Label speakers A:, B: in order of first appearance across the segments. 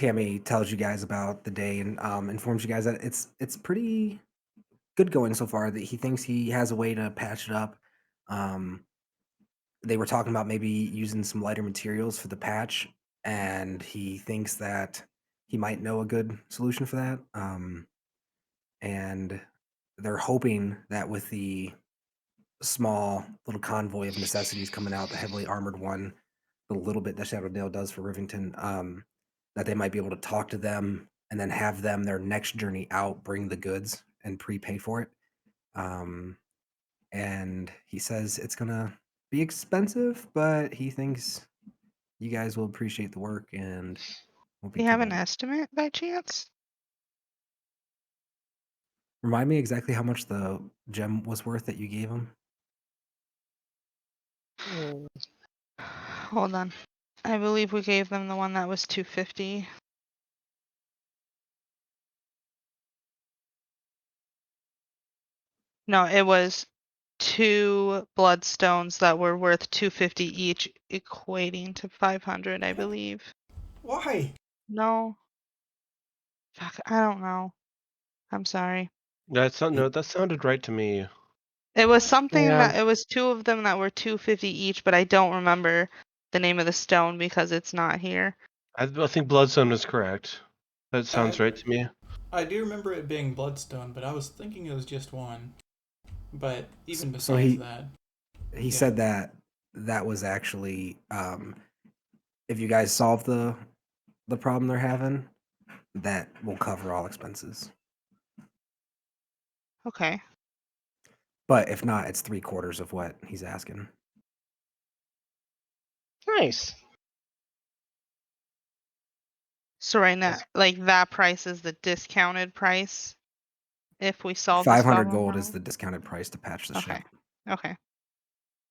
A: Tammy tells you guys about the day and informs you guys that it's pretty good going so far. That he thinks he has a way to patch it up. Um, they were talking about maybe using some lighter materials for the patch, and he thinks that he might know a good solution for that. And they're hoping that with the small little convoy of necessities coming out, the heavily armored one, the little bit that Shadowdale does for Rivington, that they might be able to talk to them and then have them their next journey out bring the goods and prepay for it. And he says it's gonna be expensive, but he thinks you guys will appreciate the work and won't be
B: Do you
A: too
B: have an
A: bad.
B: estimate by chance?
A: Remind me exactly how much the gem was worth that you gave him.
B: Hold on. I believe we gave them the one that was 250. No, it was 2 bloodstones that were worth 250 each, equating to 500, I believe.
C: Why?
B: No. Fuck, I don't know. I'm sorry.
D: That sounded right to me.
B: It was something
E: Yeah.
B: that it was 2 of them that were 250 each, but I don't remember the name of the stone because it's not here.
D: I think Bloodstone is correct. That sounds right to me.
C: I do remember it being Bloodstone, but I was thinking it was just one. But even
A: So
C: besides that,
A: he
C: yeah.
A: said that that was actually if you guys solve the problem they're having, that will cover all expenses.
B: Okay.
A: But if not, it's 3/4 of what he's asking.
E: Nice.
B: So right now, like that price is the discounted price if we solve this
A: 500
B: problem.
A: gold is the discounted price to patch the
B: Okay.
A: ship.
B: Okay.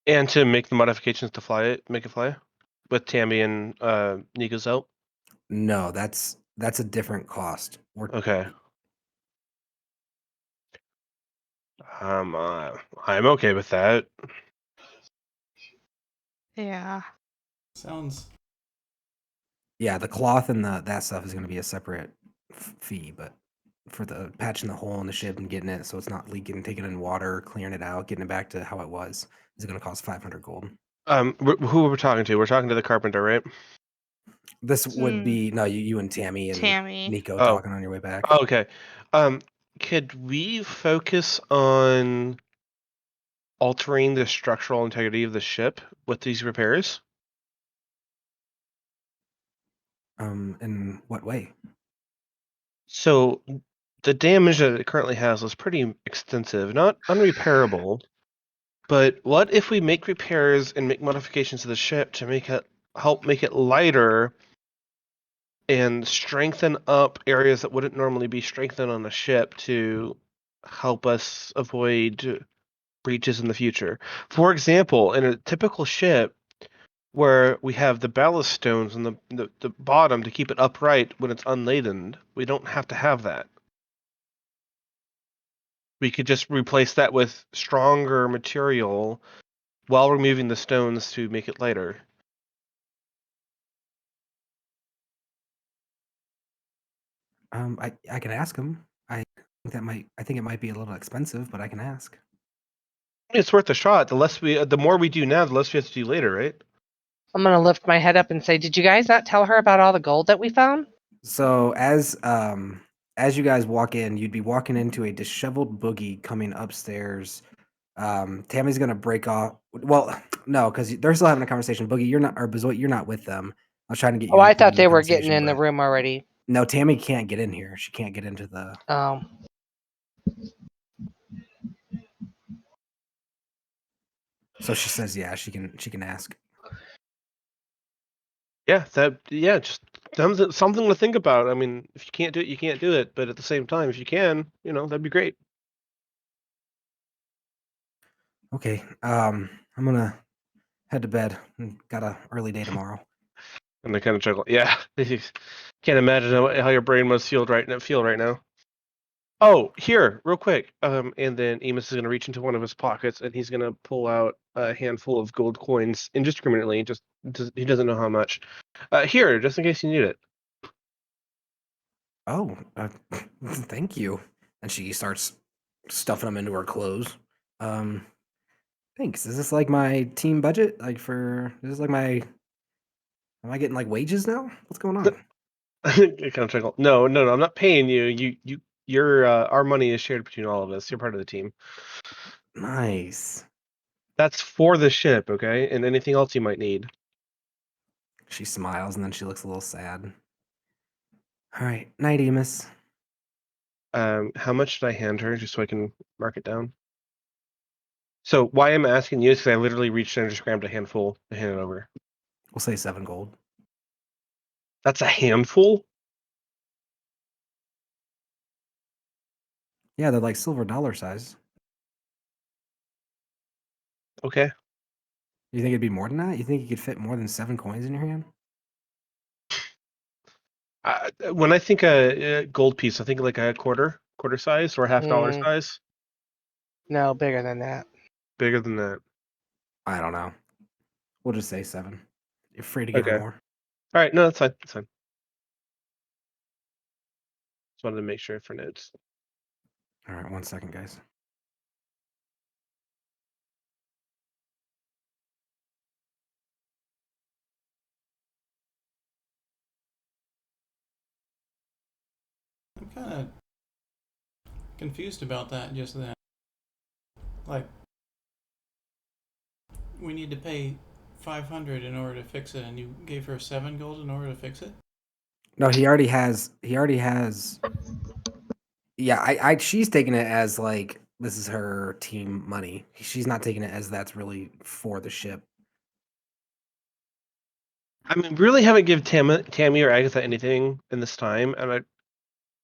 D: And to make the modifications to make it fly with Tammy and Nico's help.
A: No, that's a different cost.
D: Okay. I'm okay with that.
B: Yeah.
C: Sounds.
A: Yeah, the cloth and that stuff is going to be a separate fee, but for the patching the hole in the ship and getting it so it's not leaking, taking it in water, clearing it out, getting it back to how it was, is going to cost 500 gold.
D: Who we're talking to? We're talking to the carpenter, right?
A: This would be no, you and Tammy and Nico talking on your way back.
D: Oh, okay. Could we focus on altering the structural integrity of the ship with these repairs?
A: In what way?
D: So the damage that it currently has is pretty extensive, not unrepairable. But what if we make repairs and make modifications to the ship to help make it lighter and strengthen up areas that wouldn't normally be strengthened on a ship to help us avoid breaches in the future? For example, in a typical ship where we have the ballast stones on the bottom to keep it upright when it's unladen, we don't have to have that. We could just replace that with stronger material while removing the stones to make it lighter.
A: I can ask him. I think it might be a little expensive, but I can ask.
D: It's worth a shot. The more we do now, the less we have to do later, right?
E: I'm gonna lift my head up and say, did you guys not tell her about all the gold that we found?
A: So as you guys walk in, you'd be walking into a disheveled boogie coming upstairs. Tammy's gonna break off. Well, no, because they're still having a conversation. Boogie, you're not, or Bezoit, you're not with them. I was trying to get you.
E: Oh, I thought
A: included
E: they
A: in the
E: were getting
A: conversation,
E: in the
A: but
E: room already.
A: no, Tammy can't get in here. She can't get into the.
E: Oh.
A: So she says, yeah, she can ask.
D: Yeah, just something to think about. I mean, if you can't do it, you can't do it. But at the same time, if you can, that'd be great.
A: Okay, I'm gonna head to bed. Got a early day tomorrow.
D: And they kind of chuckle. Yeah, can't imagine how your brain must feel right now. Oh, here, real quick. And then Amos is going to reach into one of his pockets and he's going to pull out a handful of gold coins indiscriminately. He doesn't know how much. Here, just in case you need it.
A: Oh, thank you. And she starts stuffing them into her clothes. Um, thanks. Is this like my team budget? Like is this like my? Am I getting like wages now? What's going on?
D: I kind of chuckle. No, no, no. I'm not paying you. You're our money is shared between all of us. You're part of the team.
A: Nice.
D: That's for the ship, okay, and anything else you might need.
A: She smiles and then she looks a little sad. All right, night, Emus.
D: How much should I hand her, just so I can mark it down? So why I'm asking you is because I literally reached in and just grabbed a handful to hand it over.
A: We'll say 7 gold.
D: That's a handful?
A: Yeah, they're like silver dollar size.
D: Okay.
A: You think it'd be more than that? You think you could fit more than 7 coins in your hand?
D: When I think a gold piece, I think like a quarter size or $half size.
E: No, bigger than that.
D: Bigger than that.
A: I don't know. We'll just say 7. You're free to give her
D: Okay.
A: more.
D: All right. No, that's fine. That's fine. Just wanted to make sure for notes.
A: All right, 1 second, guys.
C: I'm kind of confused about that just then. Like, we need to pay 500 in order to fix it, and you gave her 7 gold in order to fix it?
A: No, he already has. Yeah, she's taking it as like this is her team money. She's not taking it as that's really for the ship.
D: I mean, we really haven't given Tammy or Agatha anything in this time, and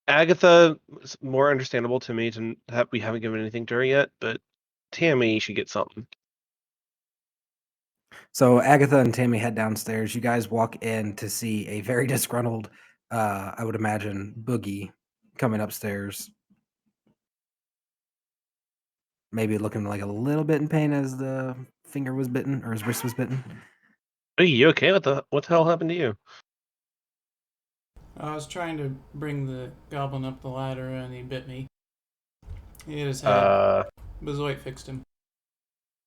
D: Agatha is more understandable to me to have we haven't given anything to her yet, but Tammy should get something.
A: So Agatha and Tammy head downstairs. You guys walk in to see a very disgruntled, I would imagine, Boogie coming upstairs. Maybe looking like a little bit in pain as the finger was bitten or his wrist was bitten.
D: Are you okay? What the hell happened to you?
C: I was trying to bring the goblin up the ladder, and he bit me. He hit his head.
D: Uh,
C: Bezoit fixed him.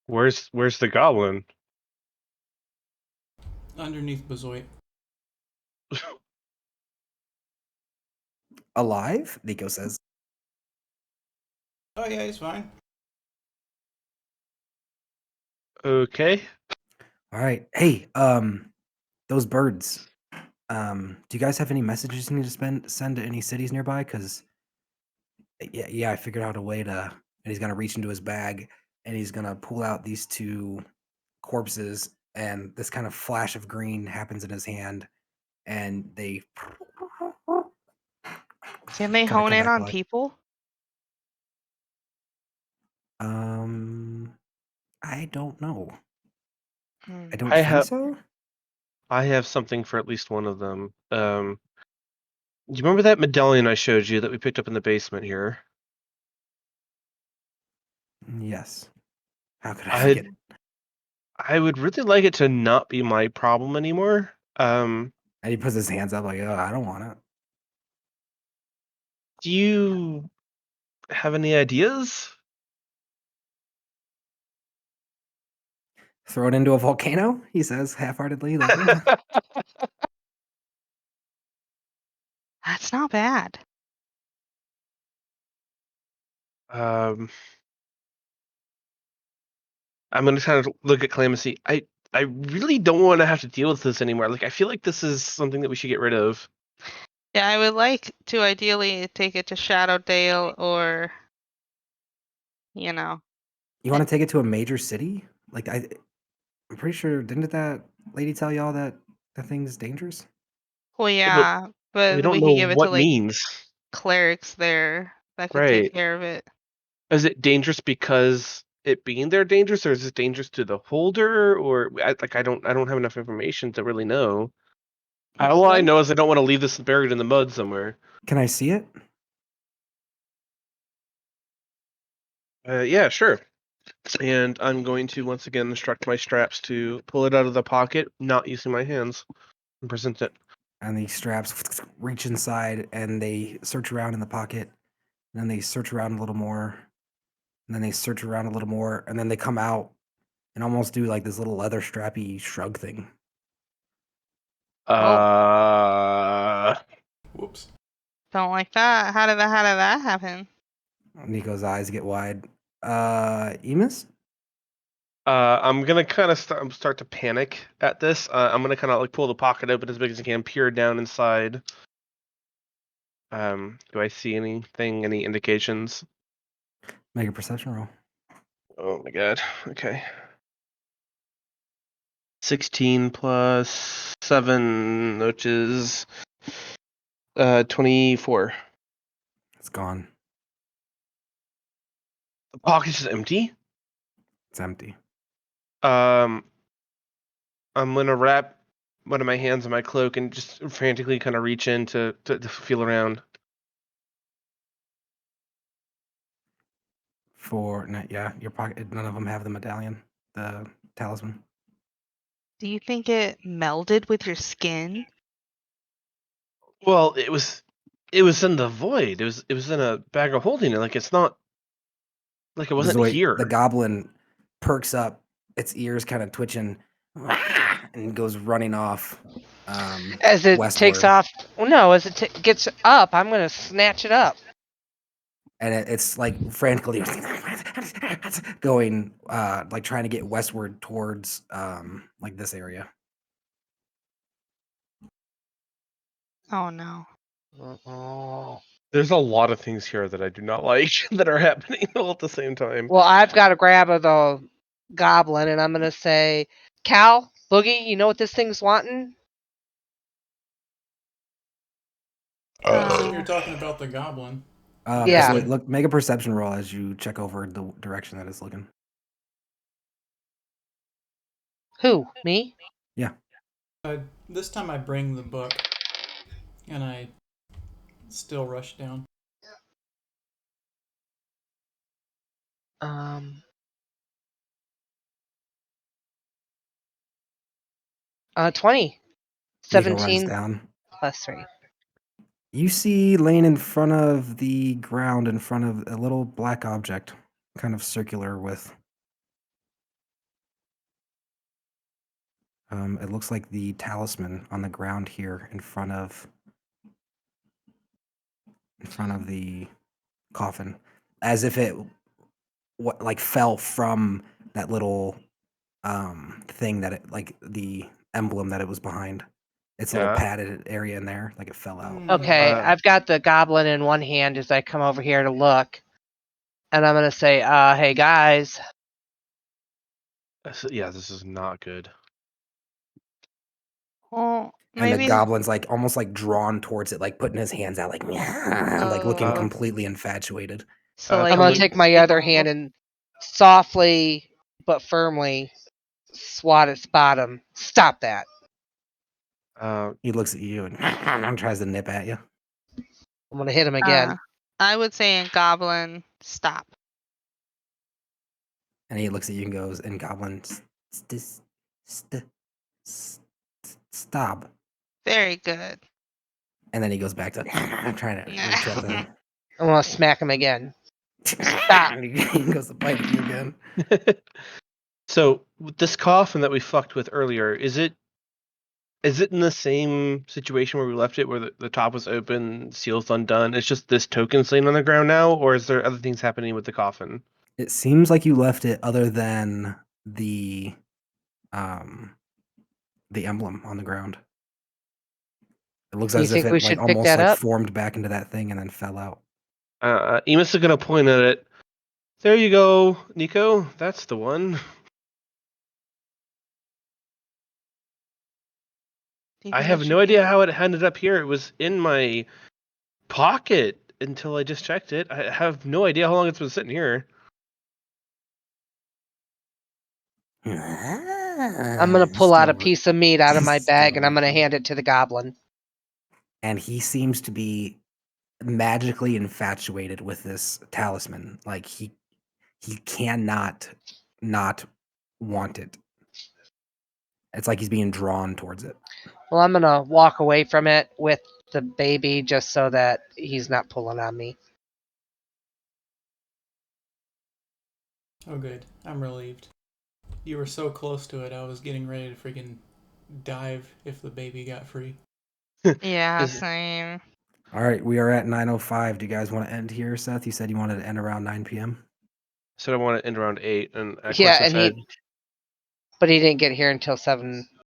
D: where's the goblin?
C: Underneath Bezoit.
A: Alive? Nico says.
C: Oh yeah, he's fine.
D: Okay.
A: All right. Hey, those birds. Do you guys have any messages you need to send to any cities nearby? Because yeah, I figured out a way to. And he's gonna reach into his bag and he's gonna pull out these 2 corpses, and this kind of flash of green happens in his hand, and they
B: Can they
A: kind of
B: hone
A: come
B: in
A: back to
B: on
A: life.
B: people?
A: I don't know.
B: Hmm.
A: I don't think so.
D: I have something for at least one of them. You remember that medallion I showed you that we picked up in the basement here?
A: Yes. How could I
D: I
A: forget?
D: I would really like it to not be my problem anymore.
A: And he puts his hands up like, oh, I don't want it.
D: Do you have any ideas?
A: Throw it into a volcano, he says half-heartedly. Like, yeah.
B: That's not bad.
D: Um, I'm gonna kind of look at Clemency. I really don't want to have to deal with this anymore. Like, I feel like this is something that we should get rid of.
B: Yeah, I would like to ideally take it to Shadowdale or, you know.
A: You want to take it to a major city? Like, I'm pretty sure, didn't that lady tell y'all that the thing's dangerous?
B: Well,
D: Yeah, but
B: yeah,
D: we
B: but
D: don't
B: we
D: know
B: could give it to
D: what
B: like
D: means.
B: clerics there that could take
D: Right.
B: care of it.
D: Is it dangerous because it being there dangerous, or is it dangerous to the holder? Or I don't have enough information to really know. All I
B: Well,
D: know is I don't want to leave this buried in the mud somewhere.
A: Can I see it?
D: Yeah, sure. And I'm going to once again instruct my straps to pull it out of the pocket, not using my hands, and present it.
A: and the straps reach inside, and they search around in the pocket, and then they search around a little more, and then they search around a little more, and then they come out and almost do like this little leather strappy shrug thing.
C: Whoops.
B: Don't like that. How did that happen?
A: Nico's eyes get wide. Emus?
D: I'm gonna kind of start to panic at this. I'm gonna kind of like pull the pocket open as big as I can, peer down inside. Do I see anything? Any indications?
A: Make a perception roll.
D: Oh my god. Okay. 16 plus 7, which is 24.
A: It's gone.
D: The pocket is empty.
A: It's empty.
D: I'm gonna wrap one of my hands in my cloak and just frantically kind of reach in to feel around.
A: Your pocket. None of them have the medallion, the talisman.
B: Do you think it melded with your skin?
D: Well, it was in the void. It was in a bag of holding. Like it's not like it wasn't here.
A: The goblin perks up, its ears kind of twitching, and goes running off.
E: As it takes
A: westward.
E: off. Well, no, as it gets up, I'm going to snatch it up.
A: And it's like frantically going, like trying to get westward towards like this area.
B: Oh no.
E: Oh.
D: There's a lot of things here that I do not like that are happening all at the same time.
E: Well, I've got to grab the goblin, and I'm going to say, Cal, Boogie, you know what this thing's wanting?
C: I assume you're talking about the goblin.
E: Yeah.
A: Look, make a perception roll as you check over the direction that it's looking.
E: Who? Me?
A: Yeah.
C: This time I bring the book, and I still rush down.
E: 20.
A: Nico runs
E: 17
A: down.
E: plus 3.
A: You see laying in front of the ground, in front of a little black object, kind of circular with. It looks like the talisman on the ground here in front of the coffin, as if it like fell from that little thing that it, like the emblem that it was behind. It's a little padded area in there, like it fell out.
E: Okay, I've got the goblin in one hand as I come over here to look. And I'm going to say, hey guys.
D: Yeah, this is not good.
B: Well,
A: And
B: maybe
A: the goblin's like almost like drawn towards it, like putting his hands out, like like looking completely infatuated.
B: so. Like
E: I'm going to
B: you
E: take my other hand and softly but firmly swat its bottom. Stop that.
A: He looks at you and tries to nip at you.
E: I'm going to hit him again.
B: I would say in goblin, stop.
A: And he looks at you and goes, in goblin, stop.
B: Very good.
A: And then he goes back to trying to reach up and
E: I'm going to smack him again. Stop.
A: he goes to bite at you again.
D: So this coffin that we fucked with earlier, is it in the same situation where we left it, where the top was open, seals undone? It's just this token laying on the ground now, or is there other things happening with the coffin?
A: It seems like you left it other than the emblem on the ground. It looks
E: You
A: as if
E: think we
A: it like
E: should pick
A: almost
E: that
A: like
E: up?
A: formed back into that thing and then fell out.
D: Emus is gonna point at it. There you go, Nico. That's the one. I have no idea how it ended up here. It was in my pocket until I just checked it. I have no idea how long it's been sitting here.
E: I'm going to pull out a piece of meat out of my bag and I'm going to hand it to the goblin.
A: And he seems to be magically infatuated with this talisman. Like he cannot not want it. It's like he's being drawn towards it.
E: Well, I'm gonna walk away from it with the baby just so that he's not pulling on me.
C: Oh, good. I'm relieved. You were so close to it, I was getting ready to freaking dive if the baby got free.
B: Yeah,
D: Is-
B: same.
A: All right, we are at 9:05. Do you guys want to end here, Seth? You said you wanted to end around 9 p.m.
D: Said I want to end around 8, and
E: Yeah,
D: Aquesta
E: and
D: said
E: but he didn't get here until 7